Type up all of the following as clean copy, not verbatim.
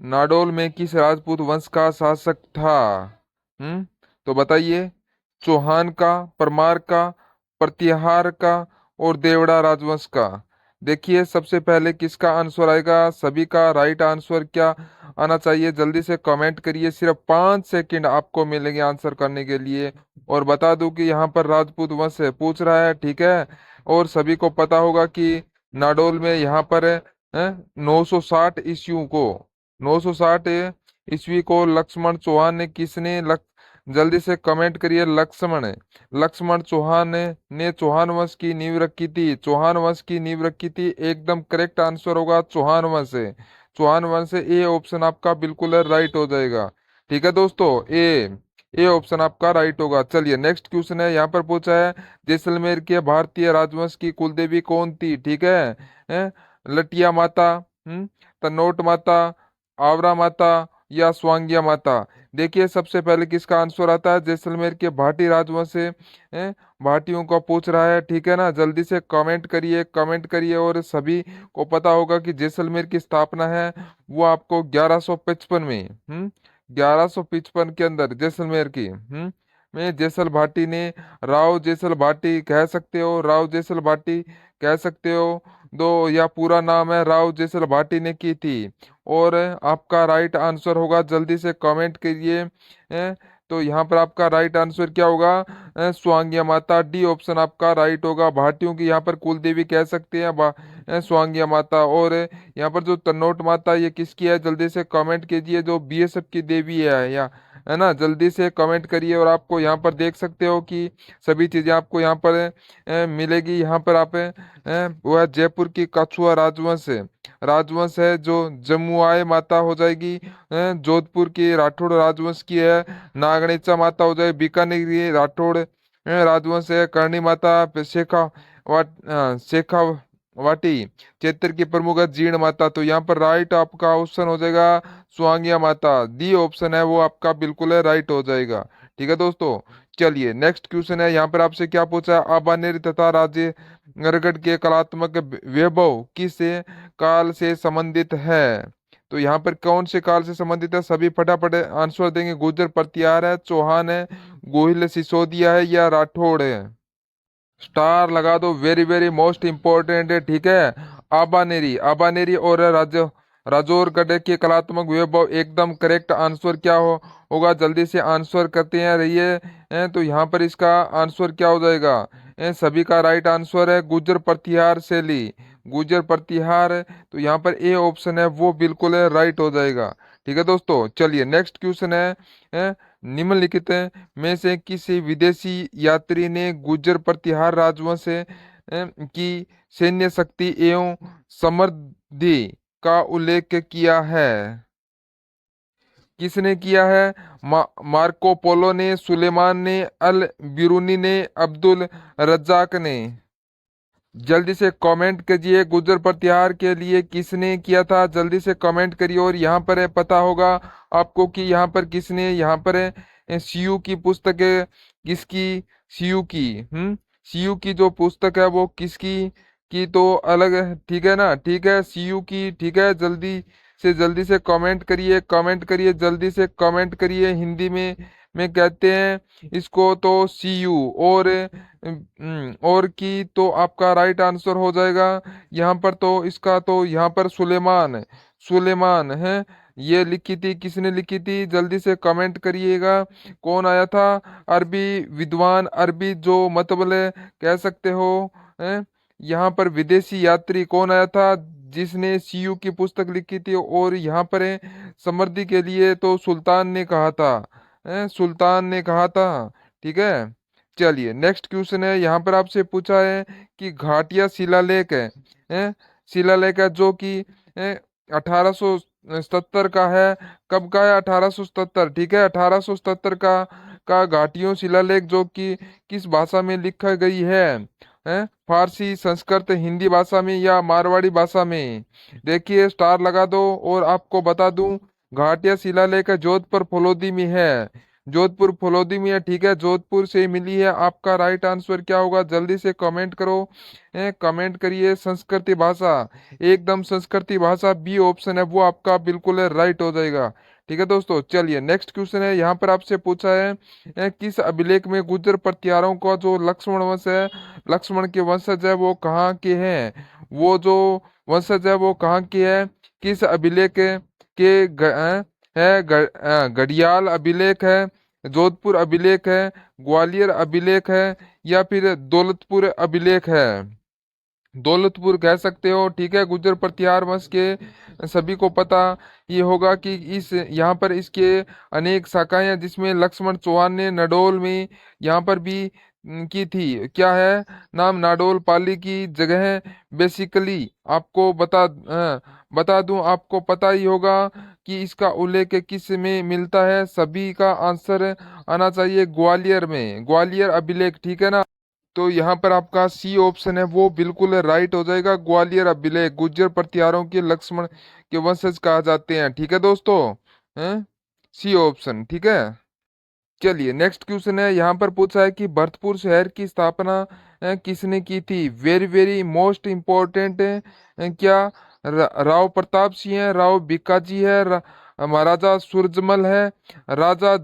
नाडोल में किस राजपूत वंश का शासक था? तो बताइए। चौहान का, परमार का, प्रतिहार का और देवड़ा राजवंश का। देखिए सबसे पहले किसका आंसर आएगा, सभी का राइट आंसर क्या आना चाहिए, जल्दी से कमेंट करिए। सिर्फ 5 सेकंड आपको मिलेंगे आंसर करने के लिए। और बता दूं कि यहाँ पर राजपूत वंश से पूछ रहा है, ठीक है। और सभी को पता होगा कि नाडोल में यहाँ पर 960 ईस्वी को 960 ईस्वी को लक्ष्मण चौहान ने किसने जल्दी से कमेंट करिए। लक्ष्मण लक्ष्मण चौहान ने चौहान वंश की नींव रखी थी। चौहान वंश की नींव रखी थी, एकदम करेक्ट आंसर होगा चौहान वंश है। चौहान वंश है, ए ऑप्शन आपका बिल्कुल राइट हो जाएगा। ठीक है दोस्तों, ए ऑप्शन आपका राइट होगा। चलिए नेक्स्ट क्वेश्चन है, यहाँ पर पूछा है जैसलमेर के भारतीय राजवंश की कुलदेवी कौन थी? ठीक है, हैं? लटिया माता, तनोट माता, आवरा माता या स्वांगिया माता। देखिए सबसे पहले किसका आंसर आता है, जैसलमेर के भाटी राजवंश से भाटियों का पूछ रहा है, ठीक है ना। जल्दी से कमेंट करिए, कमेंट करिए। और सभी को पता होगा कि जैसलमेर की स्थापना है वो आपको 1155 में, 1155 के अंदर जैसलमेर की, में जैसल भाटी ने, राव जैसल भाटी कह सकते हो, राव जैसल भाटी कह सकते हो दो, या पूरा नाम है राव जैसल भाटी ने की थी। और आपका राइट आंसर होगा, जल्दी से कमेंट करिए। तो यहाँ पर आपका राइट आंसर क्या होगा, स्वांगिया माता, डी ऑप्शन आपका राइट होगा। भाटियों की यहाँ पर कुल देवी कह सकते हैं स्वांगिया माता। और यहाँ पर जो तन्नोट माता ये किसकी है, जल्दी से कमेंट कीजिए, जो बीएसएफ की देवी है, या है ना, जल्दी से कमेंट करिए। और आपको यहाँ पर देख सकते हो कि सभी चीजें आपको यहाँ पर मिलेगी। यहाँ पर आप वह जयपुर की कछुआ राजवंश है जो जमुआए माता हो जाएगी। जोधपुर की राठौड़ राजवंश की है नागणेचा माता हो जाए। बीकानेर की राठौड़ राजवंश है करणी माता। शेखा वाटी क्षेत्र की प्रमुख है जीर्ण माता। तो यहाँ पर राइट आपका ऑप्शन हो जाएगा स्वांगिया माता, डी ऑप्शन है वो आपका बिल्कुल है राइट हो जाएगा। ठीक है दोस्तों, चलिए नेक्स्ट क्वेश्चन है, यहाँ पर आपसे क्या पूछा है, आबानेर तथा राज्य नरगढ़ के कलात्मक वैभव किस काल से संबंधित है? तो यहाँ पर कौन से काल से संबंधित है, सभी फटाफट आंसर देंगे। गुर्जर प्रतिहार है, चौहान है, गोहिल सिसोदिया है या राठौड़ है? स्टार लगा दो, वेरी वेरी मोस्ट इंपॉर्टेंट है, ठीक है। आबानेरी और राजौरगढ़ के कलात्मक वैभव, एकदम करेक्ट आंसर क्या होगा, जल्दी से आंसर करते हैं रहिए। तो यहाँ पर इसका आंसर क्या हो जाएगा, सभी का राइट आंसर है गुर्जर प्रतिहार शैली, गुर्जर प्रतिहार। तो यहाँ पर ए ऑप्शन है वो बिल्कुल है राइट हो जाएगा। ठीक है दोस्तों, चलिए नेक्स्ट क्वेश्चन है, निम्नलिखित में से किसी विदेशी यात्री ने गुर्जर प्रतिहार राजवंश की सैन्य शक्ति एवं समृद्धि का उल्लेख किया है? किसने किया है, मार्को पोलो ने, सुलेमान ने, अल बिरूनी ने, अब्दुल रज्जाक ने? जल्दी से कमेंट कीजिए, गुर्जर प्रतिहार के लिए किसने किया था, जल्दी से कमेंट करिए। और यहाँ पर है पता होगा आपको कि यहाँ पर किसने, यहाँ पर है सीयू की पुस्तक है किसकी, सीयू की, सीयू की जो पुस्तक है वो किसकी की, तो अलग है, ठीक है ना, ठीक है सीयू की, ठीक है। जल्दी से कमेंट करिए, कमेंट करिए, जल्दी से कमेंट करिए। हिंदी में कहते हैं इसको तो सीयू। और की तो आपका राइट आंसर हो जाएगा यहाँ पर। तो इसका तो यहाँ पर सुलेमान है, ये लिखी थी, किसने लिखी थी, जल्दी से कमेंट करिएगा। कौन आया था, अरबी विद्वान, अरबी जो मतलब कह सकते हो है? यहाँ पर विदेशी यात्री कौन आया था जिसने सीयू की पुस्तक लिखी थी? और यहाँ पर है समृद्धि के लिए तो सुल्तान ने कहा था, सुल्तान ने कहा था। ठीक है, चलिए नेक्स्ट क्वेश्चन है, यहाँ पर आपसे पूछा है कि घाटिया शिलालेख है शिलालेख है जो कि 1877 का है। कब का है, 1877, ठीक है। 1877 का घाटियों शिलालेख जो कि किस भाषा में लिखा गई है, फारसी, संस्कृत, हिंदी भाषा में या मारवाड़ी भाषा में? देखिए स्टार लगा दो। और आपको बता दूं, घाटिया शिलालेख जोधपुर फलोदी में है। जोधपुर फलोदी में है, ठीक है, जोधपुर से मिली है। आपका राइट आंसर क्या होगा, जल्दी से कमेंट करो। कमेंट करिए संस्कृति भाषा, एकदम संस्कृति भाषा बी ऑप्शन है वो आपका बिल्कुल राइट हो जाएगा। ठीक है दोस्तों, चलिए नेक्स्ट क्वेश्चन है, यहाँ पर आपसे पूछा है किस अभिलेख में गुर्जर प्रतिहारों का जो लक्ष्मण वंश है, लक्ष्मण के वंशज है वो कहाँ के हैं, वो जो वंशज है वो कहाँ के है, किस अभिलेख के घड़ियाल अभिलेख है, जोधपुर अभिलेख है, ग्वालियर अभिलेख है, या फिर दौलतपुर अभिलेख है। दौलतपुर कह सकते हो, ठीक है। गुर्जर प्रतिहार वंश के सभी को पता ये होगा कि इस यहाँ पर इसके अनेक शाखाएं हैं, जिसमें लक्ष्मण चौहान ने नडोल में यहाँ पर भी की थी। क्या है नाम, नाडोल पाली की जगह। बेसिकली आपको बता दूं, आपको पता ही होगा कि इसका उल्लेख किस में मिलता है। सभी का आंसर आना चाहिए ग्वालियर में, ग्वालियर अभिलेख, ठीक है ना। तो यहाँ पर आपका सी ऑप्शन है वो बिल्कुल राइट हो जाएगा। ग्वालियर अभिलेख गुर्जर प्रतिहारों के लक्ष्मण के वंशज कहा जाते हैं, ठीक है दोस्तों। हैं, सी ऑप्शन, ठीक है। चलिए नेक्स्ट क्वेश्चन है, यहाँ पर पूछा है कि भरतपुर शहर की स्थापना किसने की थी। वेरी वेरी मोस्ट इम्पोर्टेंट क्या राव प्रताप सिंह है, राव भिकाजी है, महाराजा सूरजमल है, राजा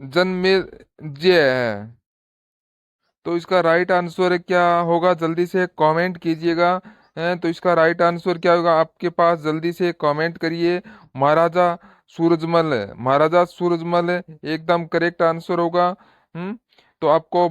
जनमेजय है। तो इसका राइट आंसर क्या होगा, जल्दी से कमेंट कीजिएगा। तो इसका राइट आंसर क्या होगा आपके पास, जल्दी से कमेंट करिए। महाराजा सूरजमल है, महाराजा सूरजमल है, एकदम करेक्ट आंसर होगा। तो आपको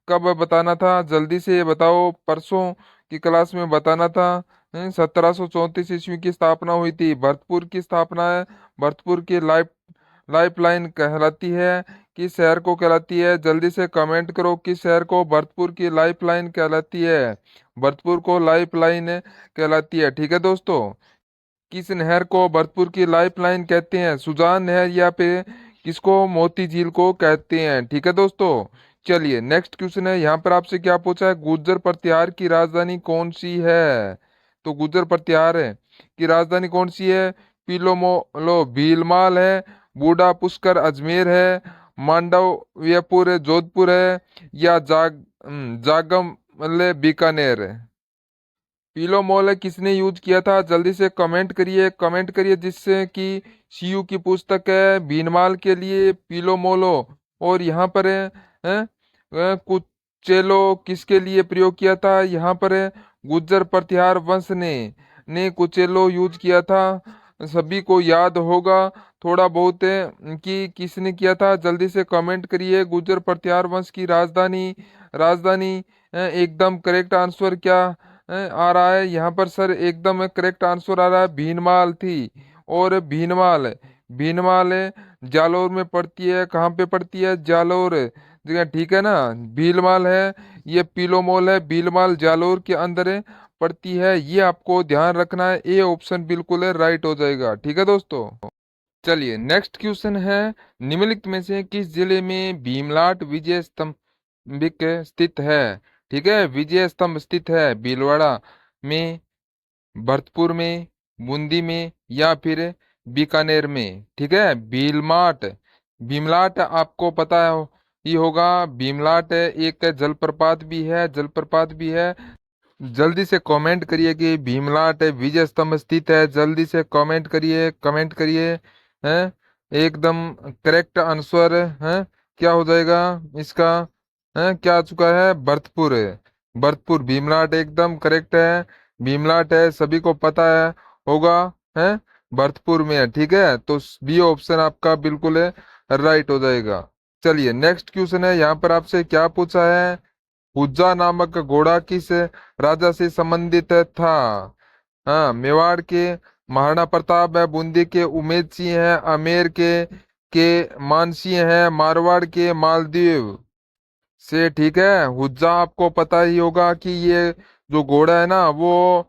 कब बताना था, जल्दी से बताओ, परसों की क्लास में बताना था। 1734 ईस्वी की स्थापना हुई थी, भरतपुर की स्थापना है। भरतपुर की लाइफलाइन कहलाती है, किस शहर को कहलाती है, जल्दी से कमेंट करो, किस शहर को भरतपुर की लाइफलाइन कहलाती है। भरतपुर को लाइफलाइन कहलाती है, ठीक है दोस्तों। किस नहर को भरतपुर की लाइफलाइन कहते हैं, सुजान नहर या फिर किसको, मोती झील को कहते हैं, ठीक है दोस्तों। चलिए नेक्स्ट क्वेश्चन है, यहाँ पर आपसे क्या पूछा है, गुर्जर प्रतिहार की राजधानी कौन सी है। तो गुर्जर प्रतिहार की राजधानी कौन सी है, पीलोमोलो भीलमाल है, बूढ़ा पुष्कर अजमेर है, मांडव्यपुर जोधपुर है, या जागम बीकानेर है। पीलो मोल किसने यूज किया था, जल्दी से कमेंट करिए, कमेंट करिए, जिससे कि सीयू की पुस्तक है भीनमाल के लिए पीलो मोलो। और यहाँ पर कुचेलो किसके लिए प्रयोग किया था, यहाँ पर गुर्जर प्रतिहार वंश ने कुचेलो यूज किया था। सभी को याद होगा थोड़ा बहुत कि किसने किया था, जल्दी से कमेंट करिए। गुर्जर प्रतिहार वंश की राजधानी राजधानी एकदम करेक्ट आंसर क्या आ रहा है यहाँ पर सर, एकदम करेक्ट आंसर आ रहा है, भीनमाल थी। और भीनमाल भीनमाल जालोर में पड़ती है, कहाँ पे पड़ती है, जालोर जगह, ठीक है ना। भीलमाल है, ये पीलोमोल है, भीलमाल जालोर के अंदर पड़ती है, ये आपको ध्यान रखना है। ए ऑप्शन बिल्कुल राइट हो जाएगा, ठीक है दोस्तों। चलिए नेक्स्ट क्वेश्चन है, निम्नलिखित में से किस जिले में भीमलाट विजय स्तंभिक स्थित है। ठीक है, विजय स्तंभ स्थित है भीलवाड़ा में, भरतपुर में, बूंदी में, या फिर बीकानेर में। ठीक है, भीमलाट आपको पता है ही होगा। भीमलाट एक जलप्रपात भी है, जलप्रपात भी है। जल्दी से कमेंट करिए कि भीमलाट विजय स्तंभ स्थित है, जल्दी से कमेंट करिए, कमेंट करिए। हैं, एकदम करेक्ट आंसर है, क्या हो जाएगा इसका, है क्या आ चुका है, भरतपुर है। भरतपुर भीमलाट एकदम करेक्ट है, भीमलाट है, सभी को पता है होगा, है भरतपुर में है, ठीक है। तो बी ऑप्शन आपका बिल्कुल है राइट हो जाएगा। चलिए नेक्स्ट क्वेश्चन है, यहाँ पर आपसे क्या पूछा है, हुज्जा नामक घोड़ा किस राजा से संबंधित था। हाँ, मेवाड़ के महाराणा प्रताप है, बूंदी के उमेद सिंह है, आमेर के मान सिंह है, मारवाड़ के मालदीव से, ठीक है। हुज्जा आपको पता ही होगा कि ये जो घोड़ा है ना वो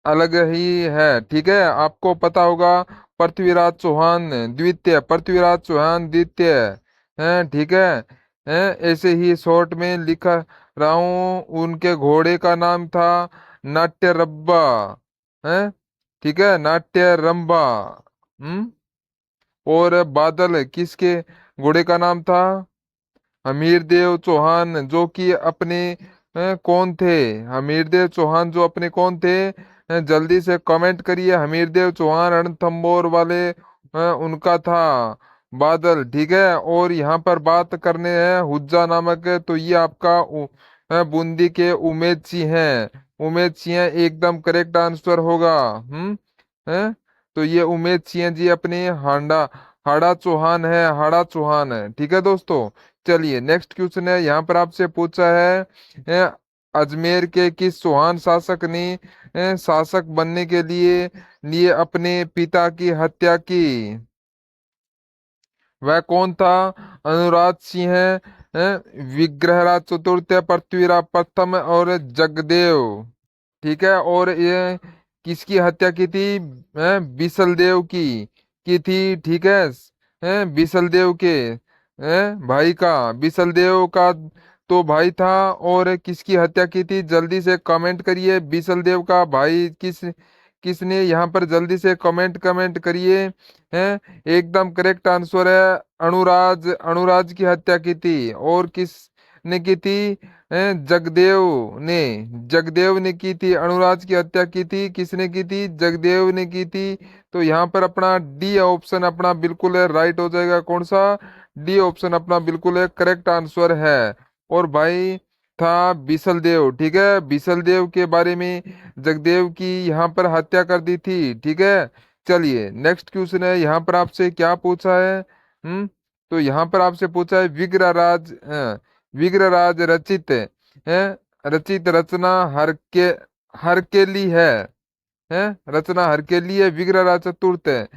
अलग ही है, ठीक है, आपको पता होगा। पृथ्वीराज चौहान द्वितीय, पृथ्वीराज चौहान द्वितीय है, ठीक है, ऐसे ही शॉर्ट में लिखा रहा हूं, उनके घोड़े का नाम था नाट्य रब्बा है, ठीक है, नाट्य रंबा। हम्म और बादल किसके घोड़े का नाम था? हमीरदेव चौहान, जो कि अपने कौन थे? हमीरदेव चौहान जो अपने कौन थे? जल्दी से कमेंट करिए। हमीरदेव चौहान रणथंभौर वाले उनका था बादल। ठीक है, और यहाँ पर बात करने हैं हुज्जा नामक है, तो ये आपका बूंदी के उमेद सिंह हैं। उमेद सिंह एकदम करेक्ट आंसर होगा। है, तो ये उमेद सिंह जी अपने हांडा हाड़ा चौहान है, हाड़ा चौहान है। ठीक है दोस्तों, चलिए नेक्स्ट क्वेश्चन है। यहाँ पर आपसे पूछा है अजमेर के किस चौहान शासक ने शासक बनने के लिए लिए अपने पिता की हत्या की? वह कौन था? अनुराज सिंह है, विग्रहराज चतुर्थ, पृथ्वीराज प्रथम और जगदेव। ठीक है, और ये किसकी हत्या की थी? बिसलदेव की थी। ठीक है, बिसलदेव के भाई का, बिसलदेव का तो भाई था। और किसकी हत्या की थी? जल्दी से कमेंट करिए। बिसलदेव का भाई किसने? यहाँ पर जल्दी से कमेंट कमेंट करिए। हैं, एकदम करेक्ट आंसर है, अनुराज। अनुराज की हत्या की थी। और किस ने की थी? जगदेव ने। जगदेव ने की थी, अनुराज की हत्या की थी। किसने की थी? जगदेव ने की थी। तो यहाँ पर अपना डी ऑप्शन अपना बिल्कुल है राइट हो जाएगा। कौन सा? डी ऑप्शन अपना बिल्कुल है करेक्ट आंसर है। और भाई था बिसलदेव। ठीक है, बिसलदेव के बारे में जगदेव की यहाँ पर हत्या कर दी थी। ठीक है, चलिए नेक्स्ट क्वेश्चन है। यहाँ पर आपसे क्या पूछा है? तो यहाँ पर आपसे पूछा है विग्रहराज रचित है, रचित रचना हरकेली है, रचना हरकेली है, विग्रहराज चतुर्थ है।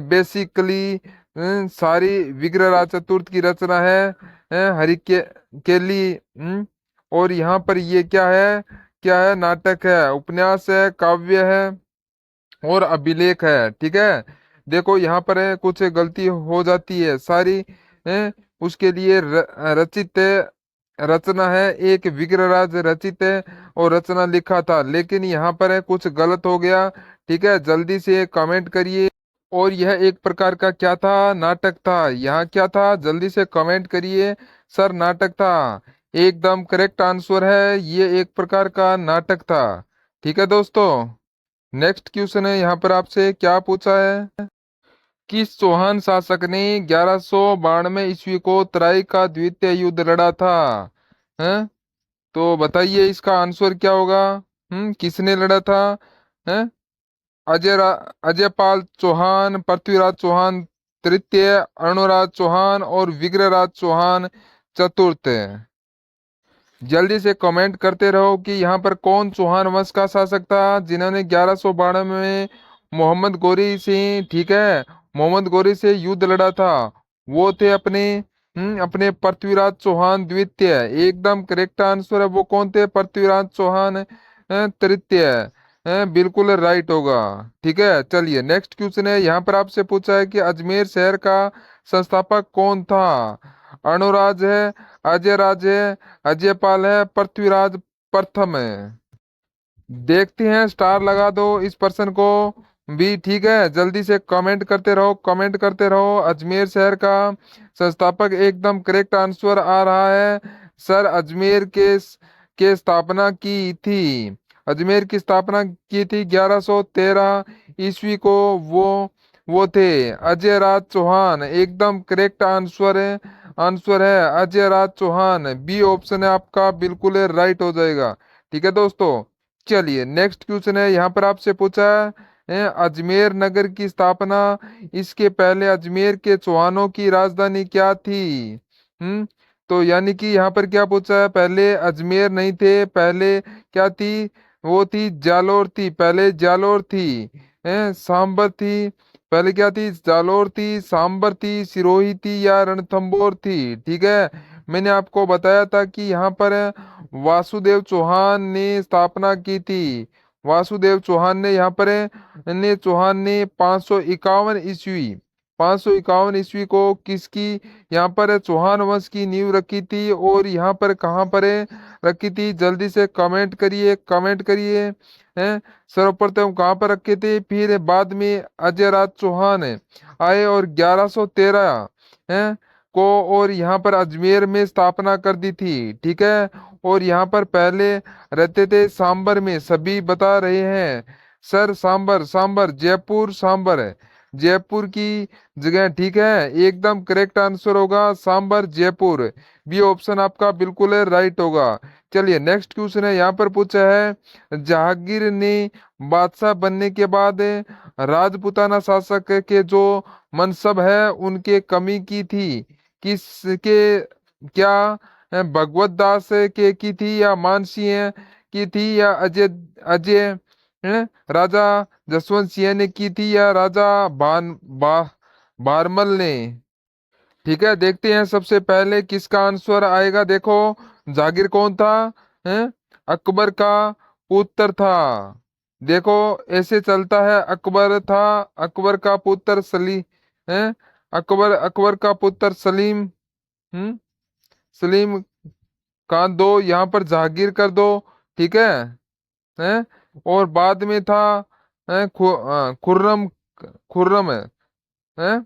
बेसिकली सारी विग्रहराज चतुर्थ की रचना है हरिके केली। और यहाँ पर ये क्या है? क्या है? नाटक है, उपन्यास है, काव्य है और अभिलेख है। ठीक है, देखो यहाँ पर है कुछ गलती हो जाती है सारी है, उसके लिए रचित रचना है, एक विग्रहराज रचित है और रचना लिखा था, लेकिन यहाँ पर है कुछ गलत हो गया। ठीक है, जल्दी से कमेंट करिए। और यह एक प्रकार का क्या था? नाटक था। यहाँ क्या था? जल्दी से कमेंट करिए। सर नाटक था, एकदम करेक्ट आंसर है, ये एक प्रकार का नाटक था। ठीक है दोस्तों, नेक्स्ट क्वेश्चन है। यहाँ पर आपसे क्या पूछा है? किस चौहान शासक ने 1192 ईस्वी को तराई का द्वितीय युद्ध लड़ा था? हैं, तो बताइए इसका आंसर क्या होगा? किसने लड़ा था? हैं, अजयपाल चौहान, पृथ्वीराज चौहान तृतीय, अरुणराज चौहान और विग्रहराज चौहान चतुर्थ। जल्दी से कमेंट करते रहो कि यहाँ पर कौन चौहान वंश का शासक था जिन्होंने 1192 में मोहम्मद गोरी से, ठीक है, मोहम्मद गोरी से युद्ध लड़ा था। वो थे अपने पृथ्वीराज चौहान द्वितीय। एकदम करेक्ट आंसर है। वो कौन थे? पृथ्वीराज चौहान तृतीय। बिल्कुल राइट होगा। ठीक है, चलिए नेक्स्ट क्वेश्चन है। यहाँ पर आपसे पूछा है कि अजमेर शहर का संस्थापक कौन था? अनुराज है, अजय राज है, अजयपाल है, पृथ्वीराज प्रथम है। देखते हैं, स्टार लगा दो इस पर्सन को भी। ठीक है, जल्दी से कमेंट करते रहो, कमेंट करते रहो। अजमेर शहर का संस्थापक एकदम करेक्ट आंसर आ रहा है। सर अजमेर के स्थापना की थी, अजमेर की स्थापना की थी 1113 ईस्वी को। वो थे अजय राज चौहान। एकदम करेक्ट आंसर है, आंसर है अजय राज चौहान। बी ऑप्शन है आपका बिल्कुल राइट हो जाएगा। ठीक है दोस्तों, चलिए नेक्स्ट क्वेश्चन है। यहाँ पर आपसे पूछा है अजमेर नगर की स्थापना, इसके पहले अजमेर के चौहानों की राजधानी क्या थी? तो यानी कि यहाँ पर क्या पूछा है? पहले अजमेर नहीं थे, पहले क्या थी? वो थी जालोर थी, पहले जालोर थी, सांबर थी। पहले क्या थी? जालोर थी, सांबर थी, सिरोही थी या रणथंभौर थी। ठीक है, मैंने आपको बताया था कि यहाँ पर वासुदेव चौहान ने स्थापना की थी। वासुदेव चौहान ने यहाँ पर चौहान ने 551 ईस्वी को किसकी यहाँ पर चौहान वंश की नींव रखी थी? और यहाँ पर कहाँ पर है? रखी थी? जल्दी से कमेंट करिए, कमेंट करिए। हैं, सर्वप्रथम कहाँ पर रखे थे? फिर बाद में अजय राज चौहान आए और 1113 हैं को और यहाँ पर अजमेर में स्थापना कर दी थी। ठीक है, और यहाँ पर पहले रहते थे सांबर में, सभी बता रहे हैं सर। सांबर, सांबर जयपुर, सांबर है जयपुर की जगह। ठीक है, एकदम करेक्ट आंसर होगा सांबर जयपुर। बी ऑप्शन आपका बिल्कुल राइट होगा। चलिए नेक्स्ट क्वेश्चन है, यहाँ पर पूछा है जहांगीर ने बादशाह बनने के बाद राजपूताना शासक के जो मनसब है उनके कमी की थी? किसके, क्या भगवत दास के की थी, या मानसिंह की थी, या अजय अजय राजा जसवंत सिंह ने की थी, या राजा बारमल ने? ठीक है, देखते हैं सबसे पहले किसका आंसर आएगा। देखो, जागीर कौन था? हैं, अकबर का पुत्र था। देखो, ऐसे चलता है, अकबर था, अकबर का पुत्र सलीम है, अकबर, अकबर का पुत्र सलीम। सलीम का दो, यहाँ पर जहांगीर कर दो। ठीक है, हैं, और बाद में था खुर्रम, खुर्रम है, हैं?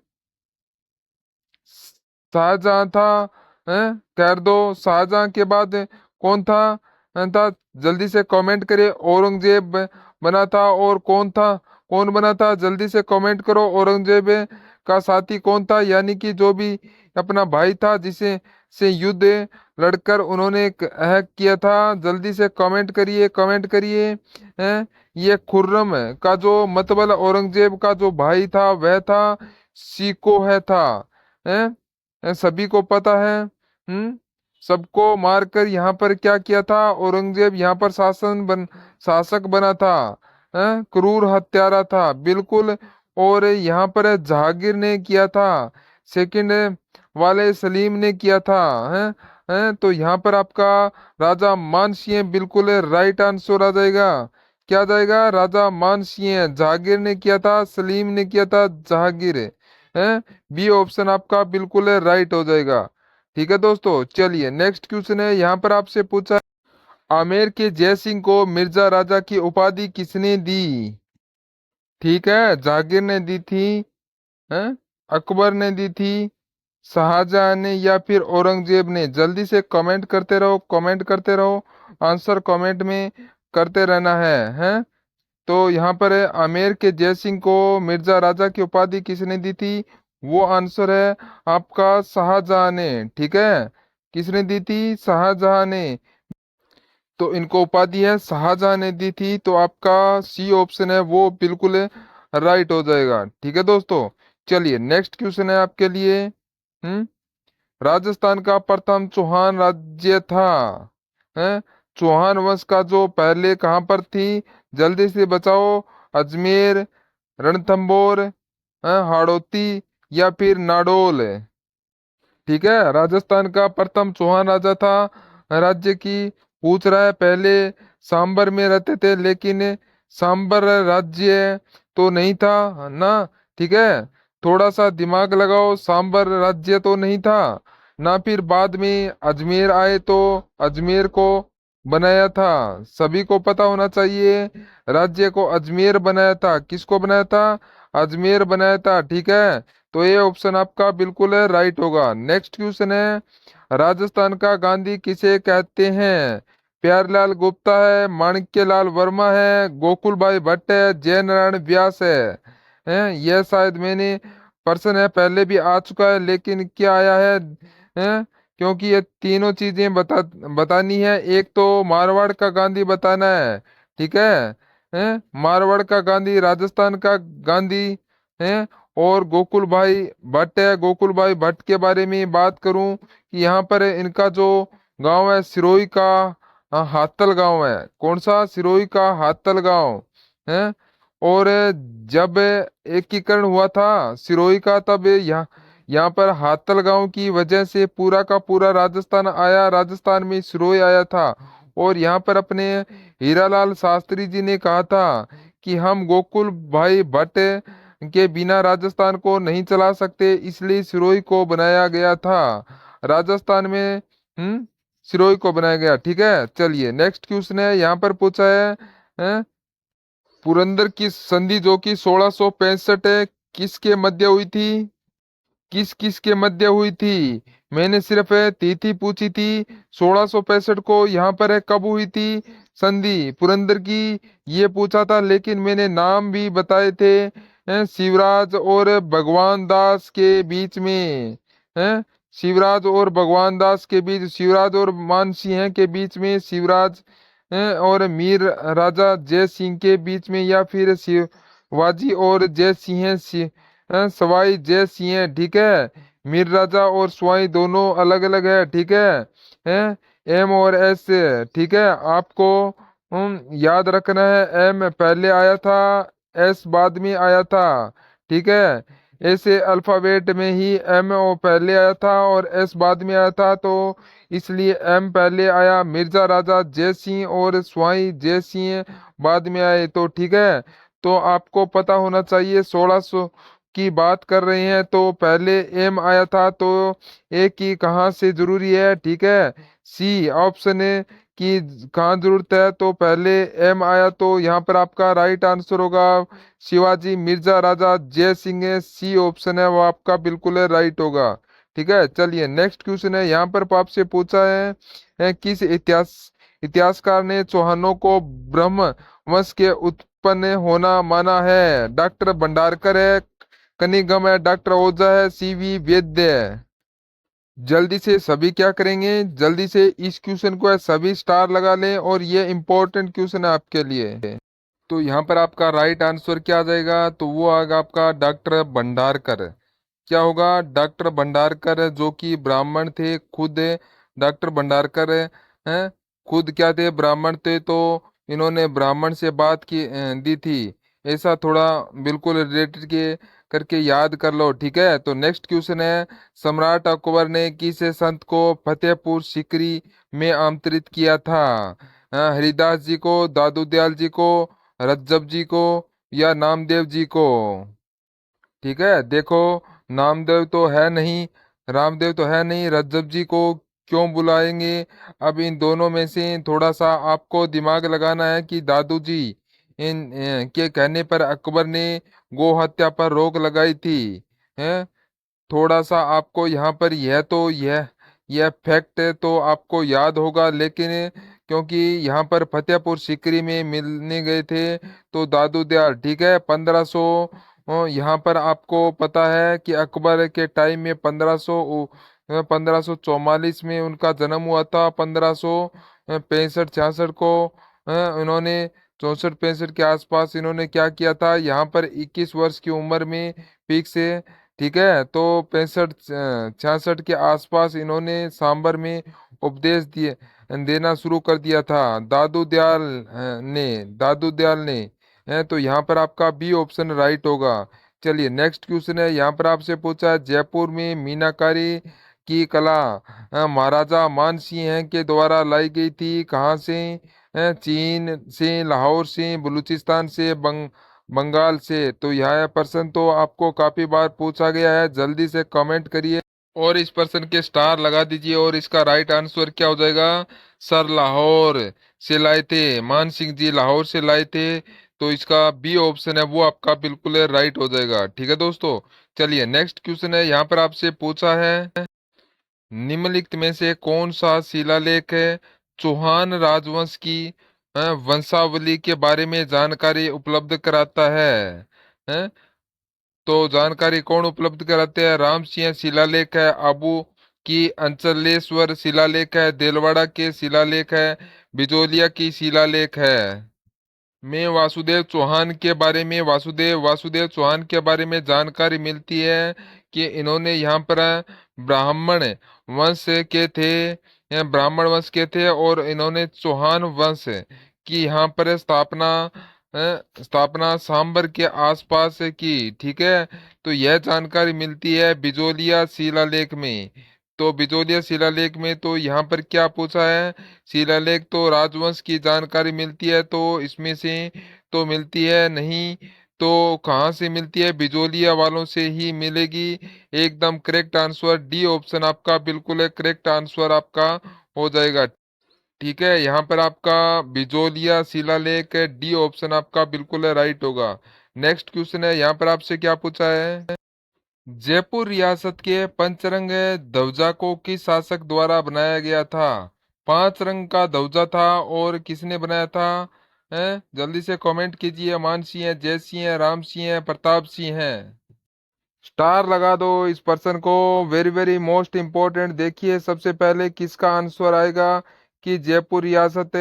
शाहजहां था, हैं? कर दो। शाहजहां के बाद कौन था? था, जल्दी से कमेंट करिए। औरंगजेब बना था, और कौन था? कौन बना था? जल्दी से कमेंट करो। औरंगजेब का साथी कौन था, यानी कि जो भी अपना भाई था जिसे से युद्ध लड़कर उन्होंने हक किया था? जल्दी से कमेंट करिए, कमेंट करिए। हैं, ये खुर्रम का जो मतबल औरंगजेब का जो भाई था वह था सीको है था। हैं, सभी को पता है। सबको मारकर यहाँ पर क्या किया था? औरंगजेब यहाँ पर शासक बना था। क्रूर हत्यारा था बिल्कुल। और यहाँ पर जहांगीर ने किया था, सेकंड वाले सलीम ने किया था। हैं, तो यहाँ पर आपका राजा मानसिंह बिल्कुल राइट आंसर आ जाएगा। क्या आ जाएगा? राजा मानसिंह। जहांगीर ने किया था, सलीम ने किया था, जहांगीर है। बी ऑप्शन आपका बिल्कुल राइट हो जाएगा। ठीक है दोस्तों, चलिए नेक्स्ट क्वेश्चन है, यहाँ पर आपसे पूछा आमेर के जय सिंह को मिर्जा राजा की उपाधि किसने दी? ठीक है, जहांगीर ने दी थी, हैं, अकबर ने दी थी, शाहजहां ने, या फिर औरंगजेब ने? जल्दी से कमेंट करते रहो, कमेंट करते रहो। आंसर कमेंट में करते रहना है, हैं? तो यहाँ पर है आमेर के जय सिंह को मिर्जा राजा की उपाधि किसने दी थी? वो आंसर है आपका शाहजहां ने। ठीक है, किसने दी थी? शाहजहां ने। तो इनको उपाधि है शाहजहां ने दी थी, तो आपका सी ऑप्शन है वो बिल्कुल राइट हो जाएगा। ठीक है दोस्तों, चलिए नेक्स्ट क्वेश्चन है आपके लिए। हम्म राजस्थान का प्रथम चौहान राज्य था, है? चौहान वंश का जो पहले कहाँ पर थी? जल्दी से बताओ। अजमेर, रणथंबोर, हाड़ौती, या फिर नाडोल? ठीक है, राजस्थान का प्रथम चौहान राजा था, राज्य की पूछ रहा है। पहले सांबर में रहते थे, लेकिन सांबर राज्य तो नहीं था ना। ठीक है, थोड़ा सा दिमाग लगाओ, सांबर राज्य तो नहीं था ना। फिर बाद में अजमेर आए तो अजमेर को बनाया था। सभी को पता होना चाहिए, राज्य को अजमेर बनाया था। किसको बनाया था? अजमेर बनाया था। ठीक है, तो ये ऑप्शन आपका बिल्कुल है राइट होगा। नेक्स्ट क्वेश्चन है, राजस्थान का गांधी किसे कहते हैं? प्यारलाल गुप्ता है, माणिक्य लाल वर्मा है, गोकुल भाई भट्ट है, जय नारायण व्यास है? यह शायद मैंने प्रश्न है पहले भी आ चुका है, लेकिन क्या आया है? क्योंकि ये तीनों चीजें बतानी है। एक तो मारवाड़ का गांधी बताना है। ठीक है? मारवाड़ का गांधी, राजस्थान का गांधी है, और गोकुल भाई भट्ट है। गोकुल भाई भट्ट के बारे में बात करूं कि यहाँ पर इनका जो गांव है सिरोही का, हातल गांव है। कौन सा? सिरोही का हातल गांव है। और जब एकीकरण हुआ था सिरोही का, तब यहाँ पर हातल गांव की वजह से पूरा का पूरा राजस्थान आया, राजस्थान में सिरोही आया था। और यहाँ पर अपने हीरालाल शास्त्री जी ने कहा था कि हम गोकुल भाई भट्ट के बिना राजस्थान को नहीं चला सकते, इसलिए सिरोही को बनाया गया था। राजस्थान में सिरोही को बनाया गया। ठीक है, चलिए नेक्स्ट क्वेश्चन है, यहाँ पर पूछा है, पुरंदर की संधि जो कि 1665 है, किसके मध्य हुई थी? किस किस के मध्य हुई थी? मैंने सिर्फ तिथि पूछी थी। 1665 को यहाँ पर है कब हुई थी संधि पुरंदर की, ये पूछा था, लेकिन मैंने नाम भी बताए थे, शिवराज और भगवान दास के बीच में, हैं? शिवराज और भगवान दास के बीच, शिवराज और मानसिंह के बीच में, शिवराज और मीर राजा जय सिंह के बीच में, या फिर शिवाजी और जय सिंह, सवाई जय सिंह है। ठीक है, मीर राजा और सवाई दोनों अलग अलग है। ठीक है, एम और एस। ठीक है, आपको याद रखना है, एम पहले आया था, एस बाद में आया था। ठीक है, ऐसे अल्फाबेट में ही एम ओ पहले आया था और एस बाद में आया था, तो इसलिए एम पहले आया। मिर्जा राजा जय सिंह और स्वाई जय सिंह बाद में आए। तो ठीक है, तो आपको पता होना चाहिए 1600 की बात कर रहे हैं तो पहले एम आया था, तो ए की कहाँ से जरूरी है? ठीक है, सी ऑप्शन है कि कहाँ जरूरत है, तो पहले एम आया, तो यहाँ पर आपका राइट आंसर होगा शिवाजी मिर्जा राजा जय सिंह है, सी ऑप्शन है वो आपका बिल्कुल है राइट होगा। ठीक है, चलिए नेक्स्ट क्वेश्चन है, यहाँ पर आपसे पूछा है किस इतिहासकार ने चौहानों को ब्रह्म वंश के उत्पन्न होना माना है? डॉक्टर भंडारकर है, कनिगम है, डॉक्टर ओझा है, सीवी वैद्य है। जल्दी से सभी क्या करेंगे, जल्दी से इस क्वेश्चन को है सभी स्टार लगा लें, और ये इंपॉर्टेंट क्वेश्चन है आपके लिए। तो यहाँ पर आपका राइट आंसर क्या आ जाएगा? तो वो आएगा आपका डॉक्टर भंडारकर। क्या होगा? डॉक्टर भंडारकर, जो कि ब्राह्मण थे खुद। डॉक्टर भंडारकर हैं खुद क्या थे? ब्राह्मण थे, तो इन्होंने ब्राह्मण से बात की दी थी। ऐसा थोड़ा बिल्कुल रिलेटेड के करके याद कर लो। ठीक है, तो नेक्स्ट क्वेश्चन है, सम्राट अकबर ने किस संत को फतेहपुर सीकरी में आमंत्रित किया था? हरिदास जी को, दादू दयाल जी को, रज्जब जी को, या नामदेव जी को? ठीक है, देखो, नामदेव तो है नहीं, रामदेव तो है नहीं, रज्जब जी को क्यों बुलाएंगे? अब इन दोनों में से थोड़ा सा आपको दिमाग लगाना है कि दादू जी इन के कहने पर अकबर ने गो हत्या पर रोक लगाई थी। हैं? थोड़ा सा आपको यहाँ पर यह फैक्ट है तो आपको याद होगा, लेकिन क्योंकि यहाँ पर फतेहपुर सीकरी में मिलने गए थे तो दादू दयाल। ठीक है, 1500, यहाँ पर आपको पता है कि अकबर के टाइम में 1544 में उनका जन्म हुआ था। 1565 66 को इन्होंने 64 65 के आसपास इन्होंने क्या किया था, यहाँ पर 21 वर्ष की उम्र में फिक्स है। ठीक है, तो 65 66 के आसपास इन्होंने सांबर में उपदेश दिए देना शुरू कर दिया था, दादू दयाल ने तो यहाँ पर आपका बी ऑप्शन राइट होगा। चलिए नेक्स्ट क्वेश्चन है, यहाँ पर आपसे पूछा है, जयपुर में मीनाकारी की कला महाराजा मानसिंह के द्वारा लाई गई थी, कहाँ से? चीन से, लाहौर से, बलूचिस्तान से, बंगाल से? तो यह प्रश्न तो आपको काफी बार पूछा गया है, जल्दी से कमेंट करिए और इस प्रश्न के स्टार लगा दीजिए, और इसका राइट आंसर क्या हो जाएगा? सर लाहौर से लाए थे, मान सिंह जी लाहौर से लाए थे, तो इसका बी ऑप्शन है वो आपका बिल्कुल राइट हो जाएगा। ठीक है दोस्तों, चलिए नेक्स्ट क्वेश्चन है, यहाँ पर आपसे पूछा है, निम्नलिखित में से कौन सा शिलालेख है चौहान राजवंश की वंशावली के बारे में जानकारी उपलब्ध कराता है? हैं? तो जानकारी कौन उपलब्ध कराते हैं? राम सिंह शिलालेख है, आबू की अंचलेश्वर शिलालेख है, देलवाड़ा के शिलालेख है, बिजोलिया की शिलालेख है। में वासुदेव वासुदेव चौहान के बारे में जानकारी मिलती है कि इन्होंने यहाँ पर ब्राह्मण वंश के थे, ब्राह्मण वंश के थे, और इन्होंने चौहान वंश की यहाँ पर स्थापना सांबर के आसपास की। ठीक है, तो यह जानकारी मिलती है बिजोलिया शिलालेख में। तो बिजोलिया शिलालेख में तो यहाँ पर क्या पूछा है? शिलालेख तो राजवंश की जानकारी मिलती है, तो इसमें से तो मिलती है नहीं, तो कहाँ से मिलती है? बिजोलिया वालों से ही मिलेगी। एकदम करेक्ट आंसर डी ऑप्शन आपका बिल्कुल है करेक्ट आंसर आपका हो जाएगा। ठीक है, यहाँ पर आपका बिजोलिया शिलालेख डी ऑप्शन आपका बिल्कुल राइट होगा। नेक्स्ट क्वेश्चन है, यहाँ पर आपसे क्या पूछा है। जयपुर रियासत के पंचरंग ध्वजा को किस शासक द्वारा बनाया गया था। 5 रंग का ध्वजा था और किसने बनाया था। जल्दी से कमेंट कीजिए। मान सिंह है, जय सिंह है, राम सिंह है, प्रताप सिंह है। स्टार लगा दो इस पर्सन को। Very very most important. देखिए सबसे पहले किसका आंसर आएगा कि जयपुर रियासत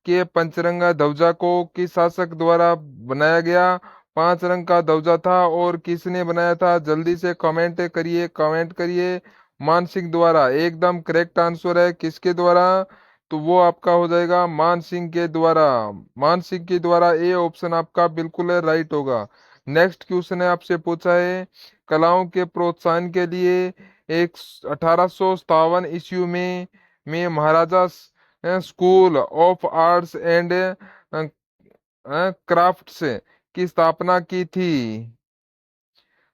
के पंचरंगा ध्वजा को किस शासक द्वारा बनाया गया। 5 रंग का ध्वजा था और किसने बनाया था। जल्दी से कमेंट करिए, कमेंट करिए। मान सिंह द्वारा एकदम करेक्ट आंसर है। किसके द्वारा, तो वो आपका हो जाएगा मान सिंह के द्वारा। मान सिंह के द्वारा ए ऑप्शन आपका बिल्कुल राइट होगा। नेक्स्ट क्वेश्चन है, आपसे पूछा है कलाओं के प्रोत्साहन के लिए एक 1857 ईस्वी में Maharaja school of arts and crafts की स्थापना की थी।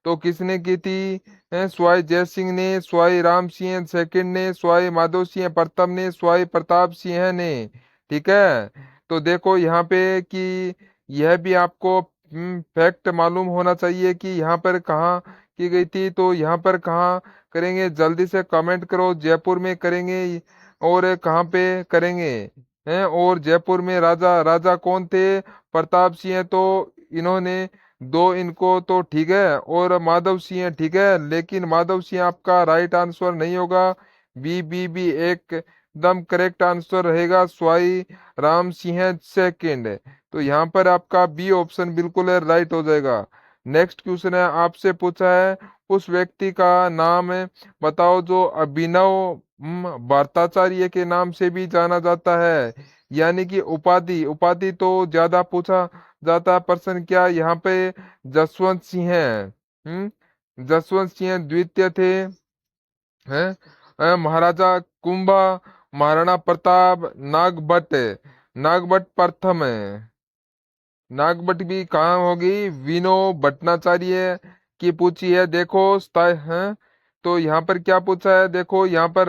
तो किसने की थी। स्वाई जय सिंह ने, स्वाई राम सिंह सेकंड ने, स्वाई माधो सिंह प्रथम ने, स्वाई प्रताप सिंह ने। ठीक है, तो देखो यहाँ पे कि यह भी आपको फैक्ट मालूम होना चाहिए कि यहाँ पर कहाँ की गई थी। तो यहाँ पर कहाँ करेंगे, जल्दी से कमेंट करो। जयपुर में करेंगे और कहाँ पे करेंगे। हैं, और जयपुर में राजा राजा कौन थे, प्रताप सिंह। तो इन्होंने दो इनको तो ठीक है, और माधव सिंह ठीक है, लेकिन माधव सिंह आपका राइट आंसर नहीं होगा। बी एकदम करेक्ट आंसर रहेगा स्वाई राम सिंह सेकंड। तो यहाँ पर आपका बी ऑप्शन बिल्कुल राइट हो जाएगा। नेक्स्ट क्वेश्चन है, आपसे पूछा है उस व्यक्ति का नाम बताओ जो अभिनव भट्टाचार्य के नाम से भी जाना जाता है। यानी कि उपाधि, उपाधि तो ज्यादा पूछा जाता पर्सन क्या यहाँ पे जसवंत सिंह है। जसवंत सिंह द्वितीय थे। हैं, महाराजा कुंभा, महाराणा प्रताप, नागभट्ट, नागभट्ट प्रथम है। नागभट्ट भी कहाँ होगी, विनो भट्टाचार्य की पूछी है। देखो है, तो यहाँ पर क्या पूछा है, देखो यहाँ पर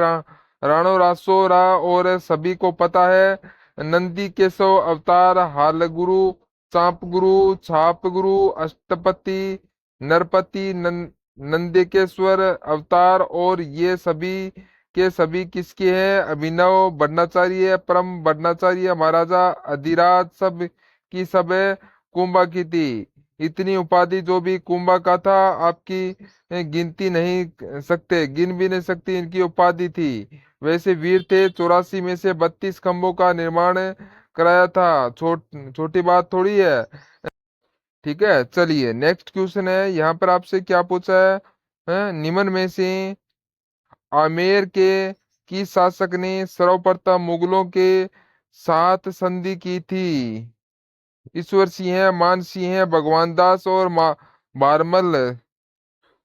राणो रासोरा और सभी को पता है। नंदी केशव अवतार, हालगुरु, चांपगुरु, छापगुरु, अष्टपति, नरपति, नंदिकेश्वर अवतार, और ये सभी के सभी किसके हैं, अभिनव भट्टाचार्य, परम भट्टाचार्य, महाराजा अधिराज सब की सब कुंभा की थी। इतनी उपाधि जो भी कुंभा का था आपकी गिनती नहीं सकते, गिन भी नहीं सकती इनकी उपाधि थी। वैसे वीर थे, 84 में से 32 खंभों का निर्माण कराया था। छोटी बात थोड़ी है। ठीक है, चलिए नेक्स्ट क्वेश्चन है, यहाँ पर आपसे क्या पूछा है, निम्न में से आमेर के किस शासक ने सर्वप्रथम मुगलों के साथ संधि की थी। ईश्वर सिंह है, मान सिंह है, भगवान दास और बारमल।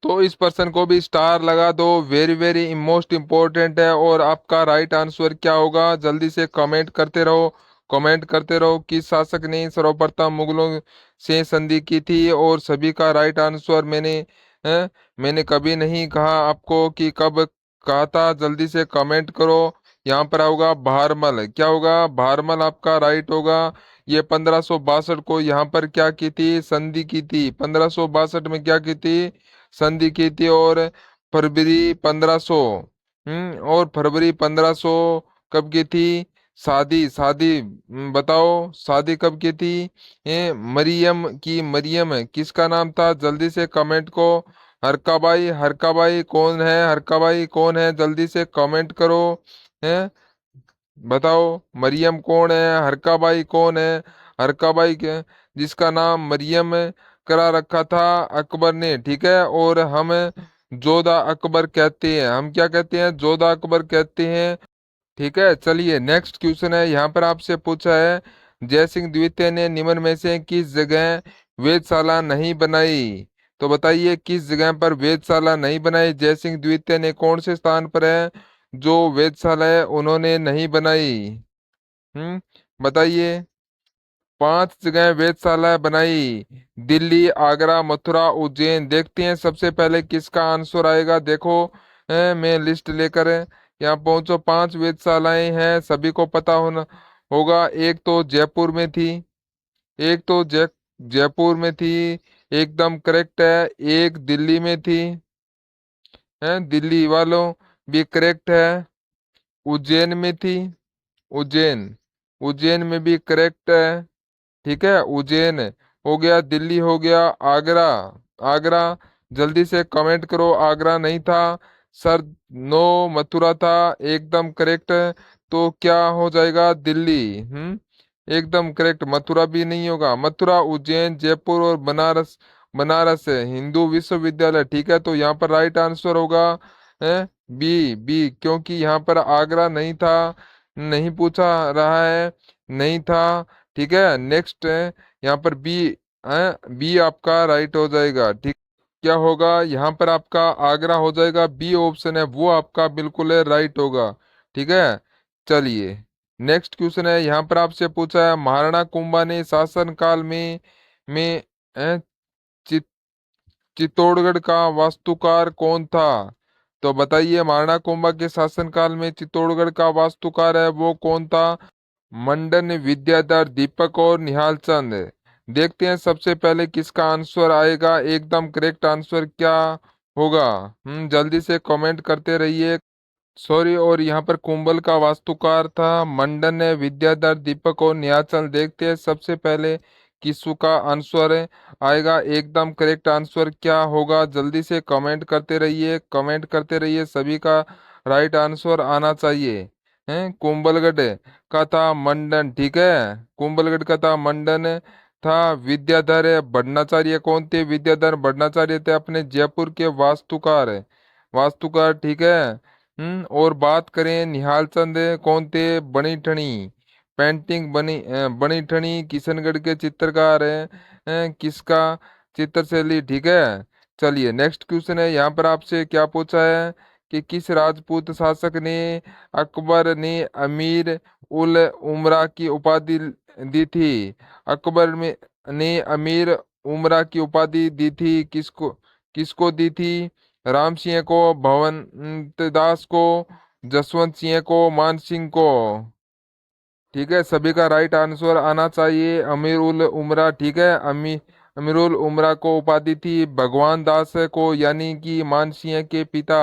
तो इस पर्सन को भी स्टार लगा दो। वेरी वेरी मोस्ट इम्पोर्टेंट है। और आपका राइट आंसर क्या होगा, जल्दी से कमेंट करते रहो, कमेंट करते रहो। किस शासक ने सर्वप्रथम मुगलों से संधि की थी। और सभी का राइट आंसर मैंने कभी नहीं कहा आपको कि कब कहा था। जल्दी से कमेंट करो। यहाँ पर होगा भारमल। क्या होगा, भारमल आपका राइट होगा। ये 1562 को यहाँ पर क्या की थी, संधि की थी। 1562 में क्या की थी, संधि की थी। और फरवरी 1500, और फरवरी 1500 कब की थी, शादी शादी बताओ शादी कब की थी। मरियम की, मरियम है किसका नाम था। जल्दी से कमेंट को। हरकाबाई, हरकाबाई कौन है, हरकाबाई कौन है, जल्दी से कमेंट करो। है, बताओ मरियम कौन है, हरकाबाई कौन है। हरकाबाई के जिसका नाम मरियम करा रखा था अकबर ने। ठीक है, और हम जोधा अकबर कहते हैं, हम क्या कहते हैं, जोधा अकबर कहते हैं। ठीक है, चलिए नेक्स्ट क्वेश्चन है, यहाँ पर आपसे पूछा है जयसिंह द्वितीय ने निम्न में से किस जगह वेधशाला नहीं बनाई। तो बताइए किस जगह पर वेधशाला नहीं बनाई। जयसिंह द्वितीय ने कौन से स्थान पर है जो वेधशाला है उन्होंने नहीं बनाई। बताइए। 5 जगह वेधशाला बनाई, दिल्ली, आगरा, मथुरा, उज्जैन। देखते हैं सबसे पहले किसका आंसर आएगा। देखो मैं लिस्ट लेकर यहाँ पहुंचो। 5 वेधशालाएं हैं, सभी को पता होना होगा। एक तो जयपुर में थी, एक तो जयपुर में थी, एकदम करेक्ट है। एक दिल्ली में थी, है दिल्ली वालों, भी करेक्ट है। उज्जैन में थी, उज्जैन, उज्जैन में भी करेक्ट है। ठीक है, उज्जैन हो गया, दिल्ली हो गया, आगरा, आगरा, जल्दी से कमेंट करो। आगरा नहीं था सर, नो, मथुरा था, एकदम करेक्ट। तो क्या हो जाएगा, दिल्ली। एकदम करेक्ट, मथुरा भी नहीं होगा। मथुरा, उज्जैन, जयपुर और बनारस, बनारस है हिंदू विश्वविद्यालय। ठीक है, तो यहाँ पर राइट आंसर होगा है बी, बी, क्योंकि यहाँ पर आगरा नहीं था, नहीं पूछा रहा है, नहीं था। ठीक है, नेक्स्ट है यहाँ पर बी, है बी आपका राइट हो जाएगा। ठीक, क्या होगा यहाँ पर आपका, आगरा हो जाएगा। बी ऑप्शन है वो आपका बिल्कुल राइट होगा। ठीक है, चलिए नेक्स्ट क्वेश्चन है। यहाँ पर आपसे पूछा है, महाराणा कुंभा ने शासन काल में अ, चित, चित्तौड़गढ़ का वास्तुकार कौन था? तो बताइए, महाराणा कुंभा के शासन काल में चित्तौड़गढ़ का वास्तुकार है वो कौन था? मंडन, विद्याधर, दीपक और निहाल चंद। देखते हैं सबसे पहले किसका आंसर आएगा, एकदम करेक्ट आंसर क्या होगा। जल्दी से कमेंट करते रहिए। सॉरी, और यहाँ पर कुंभल का वास्तुकार था मंडन, विद्याधर, दीपक और निहाल। देखते हैं सबसे पहले किसु का आंसर आएगा, एकदम करेक्ट आंसर क्या होगा। जल्दी से कमेंट करते रहिए, कमेंट करते रहिए, सभी का राइट आंसर आना चाहिए। हैं, कुंभलगढ़ का था मंडन। ठीक है, कुंभलगढ़ का था मंडन था। विद्याधर भट्टाचार्य कौन थे? विद्याधर भट्टाचार्य थे अपने जयपुर के वास्तुकार, वास्तुकार। ठीक है। और बात करें निहाल चंद कौन थे? बनी ठनी, पेंटिंग बनी ठनी किशनगढ़ के चित्रकार हैं। किसका चित्रशैली? ठीक है, चलिए नेक्स्ट क्वेश्चन है। यहाँ पर आपसे क्या पूछा है कि किस राजपूत शासक ने अकबर ने अमीर उल उमरा की उपाधि दी थी? अकबर में ने अमीर उमरा की उपाधि दी थी, किसको, किसको दी थी? राम सिंह को, भवंत दास को, जसवंत सिंह को, मान सिंह को। ठीक है, सभी का राइट आंसर आना चाहिए। अमीर उल उमरा। ठीक है, अमीर उल उमरा को उपाधि थी भगवान दास को, यानी कि मान सिंह के पिता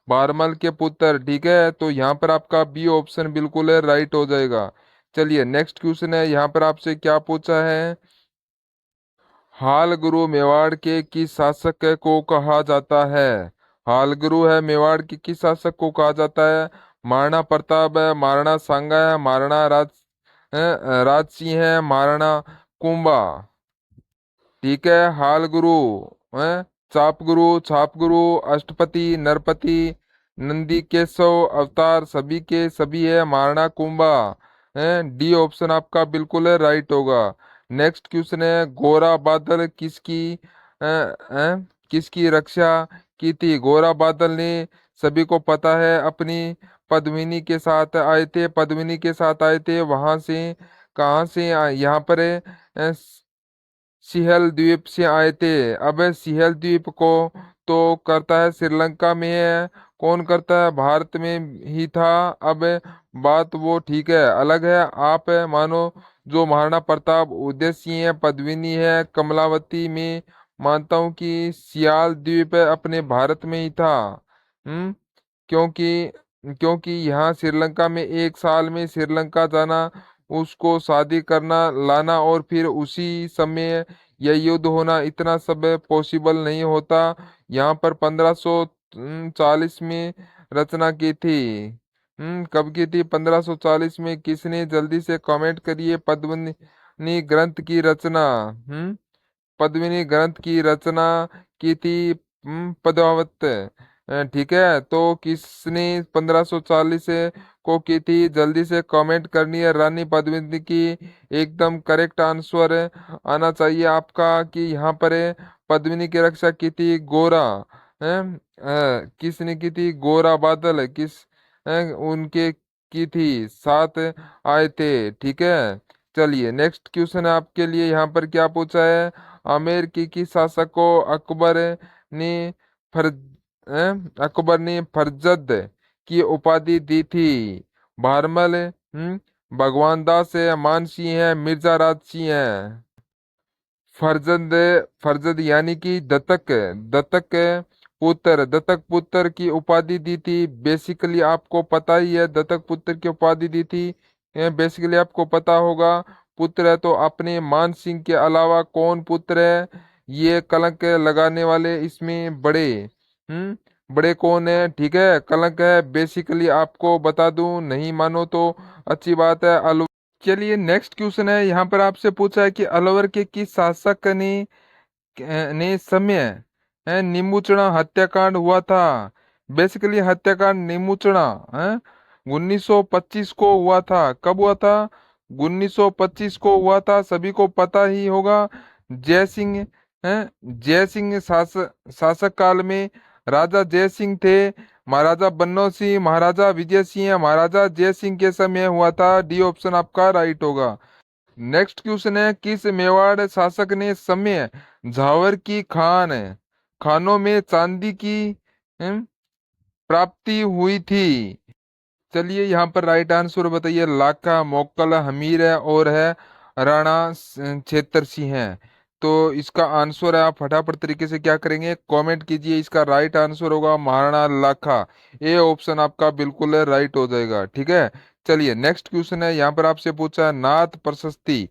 बारमल के पुत्र। ठीक है, तो यहाँ पर आपका बी ऑप्शन बिल्कुल राइट हो जाएगा। चलिए नेक्स्ट क्वेश्चन है। यहाँ पर आपसे क्या पूछा है, हाल गुरु मेवाड़ के किस शासक को कहा जाता है? हाल गुरु है मेवाड़ के किस शासक को कहा जाता है? महाराणा प्रताप है, महाराणा सांगा है, महाराणा राज सिंह है, महाराणा कुंभा। ठीक है, हाल गुरु है, चाप गुरु, छाप गुरु, अष्टपति, नरपति, नंदी केशव अवतार, सभी के सभी है महाराणा कुंभा। है डी ऑप्शन आपका बिल्कुल है राइट होगा। नेक्स्ट क्वेश्चन है, गोरा बादल किसकी किसकी रक्षा की थी? गोरा बादल ने, सभी को पता है, अपनी पद्मिनी के साथ आए थे, पद्मिनी के साथ आए थे। वहां से कहाँ से यहाँ पर सिहल द्वीप से आए थे। अब सिहल द्वीप को तो करता है श्रीलंका में है, कौन करता है? भारत में ही था। अब बात वो ठीक है अलग है। आप मानो जो महाराणा प्रताप, उदय सिंह है, पद्मिनी है, कमलावती में मानता हूँ कि सियाल द्वीप है अपने भारत में ही था। हम्म क्योंकि क्योंकि यहाँ श्रीलंका में एक साल में श्रीलंका जाना, उसको शादी करना, लाना और फिर उसी समय यह युद्ध होना, इतना सब पॉसिबल नहीं होता। यहाँ पर 1540 में रचना की थी। कब की थी? 1540 में। किसने? जल्दी से कमेंट करिए। पद्मिनी ग्रंथ की रचना, पद्मिनी ग्रंथ की रचना की थी पद्मावत। ठीक है, तो किसने 1540 को की थी? जल्दी से कमेंट करनी है। रानी पद्मिनी की, एकदम करेक्ट आंसर आना चाहिए आपका कि यहाँ पर पद्मिनी की रक्षा की थी गोरा है। किसने की थी? गोरा बादल किस उनके की थी, साथ आए थे। ठीक है, चलिए नेक्स्ट क्वेश्चन है आपके लिए। यहाँ पर क्या पूछा है, आमेर की शासक को अकबर ने फर अकबर ने फरजद की उपाधि दी थी। भारमल भगवान दास है, मानसिंह है, मिर्जा राज सिंह है। फरजंद, फरजंद यानी कि दत्तक, दत्तक पुत्र, दत्तक पुत्र की उपाधि दी थी। बेसिकली आपको पता ही है दत्तक पुत्र की उपाधि दी थी, बेसिकली आपको पता होगा। पुत्र है तो अपने मान सिंह के अलावा कौन पुत्र है? ये कलंक लगाने वाले इसमें बड़े, बड़े कौन है? ठीक है, कलंक है। बेसिकली आपको बता दूं, नहीं मानो तो अच्छी बात है। चलिए नेक्स्ट क्वेश्चन है, यहाँ पर आपसे पूछा है कि अलवर के किस शासक ने समय नीमूचना हत्याकांड हुआ था। बेसिकली हत्याकांड नीमूचना है 1925 को हुआ था। कब हुआ था? 1925 को हुआ था, सभी को पता ही होगा। जय सिंह जय सिंह शासक काल में राजा जय सिंह थे। महाराजा बन्नो सिंह, महाराजा विजय सिंह, महाराजा जय सिंह के समय हुआ था। डी ऑप्शन आपका राइट होगा। नेक्स्ट क्वेश्चन है, किस मेवाड़ शासक ने समय झावर की खानों में चांदी की हम्म, प्राप्ति हुई थी? चलिए यहाँ पर राइट आंसर बताइए। लाखा, मोक्कल, हमीर है और है राणा छेतर सिंह है। तो इसका आंसर है, आप फटाफट तरीके से क्या करेंगे, कमेंट कीजिए। इसका राइट आंसर होगा महाराणा लाखा। ए ऑप्शन आपका बिल्कुल राइट हो जाएगा। ठीक है, चलिए नेक्स्ट क्वेश्चन है, यहाँ पर आपसे पूछा है नाथ प्रशस्ति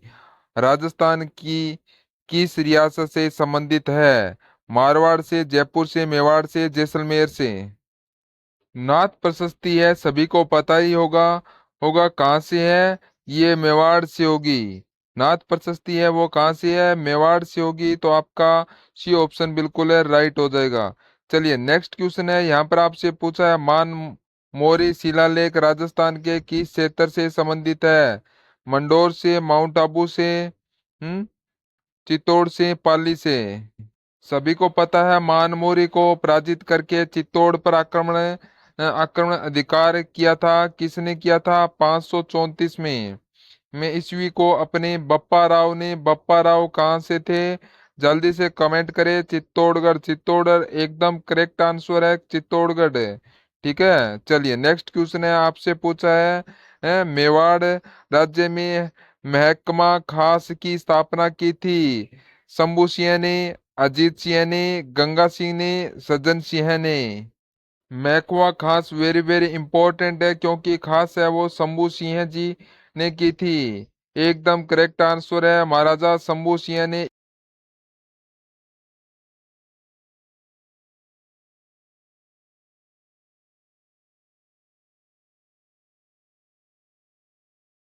राजस्थान की किस रियासत से संबंधित है? मारवाड़ से, जयपुर से, मेवाड़ से, जैसलमेर से? नाथ प्रशस्ति है, सभी को पता ही होगा। होगा कहाँ से है? ये मेवाड़ से होगी। नाथ प्रशस्ति है वो कहाँ से है? मेवाड़ से होगी। तो आपका सी ऑप्शन बिल्कुल है राइट हो जाएगा। चलिए नेक्स्ट क्वेश्चन है, यहाँ पर आपसे पूछा है मान मोरी शिलालेख राजस्थान के किस क्षेत्र से संबंधित है? मंडोर से, माउंट आबू से, चित्तौड़ से, पाली से? सभी को पता है मानमोरी को पराजित करके चित्तौड़ पर आक्रमण अधिकार किया था। किसने किया था? 534 में ईस्वी को अपने बप्पा राव ने। बप्पा राव कहाँ से थे? जल्दी से कमेंट करें। चित्तौड़गढ़, चित्तौड़गढ़ एकदम करेक्ट आंसर है, चित्तौड़गढ़ है। ठीक है, चलिए नेक्स्ट क्वेश्चन है, आपसे पूछा है मेवाड़ राज्य में महकमा खास की स्थापना की थी। शंभू सिंह ने, अजीत सिंह ने, गंगा सिंह ने, सज्जन सिंह ने? महकमा खास वेरी वेरी इंपॉर्टेंट है, क्योंकि खास है वो शंभू सिंह जी ने की थी। एकदम करेक्ट आंसर है, महाराजा शंभू सिंह ने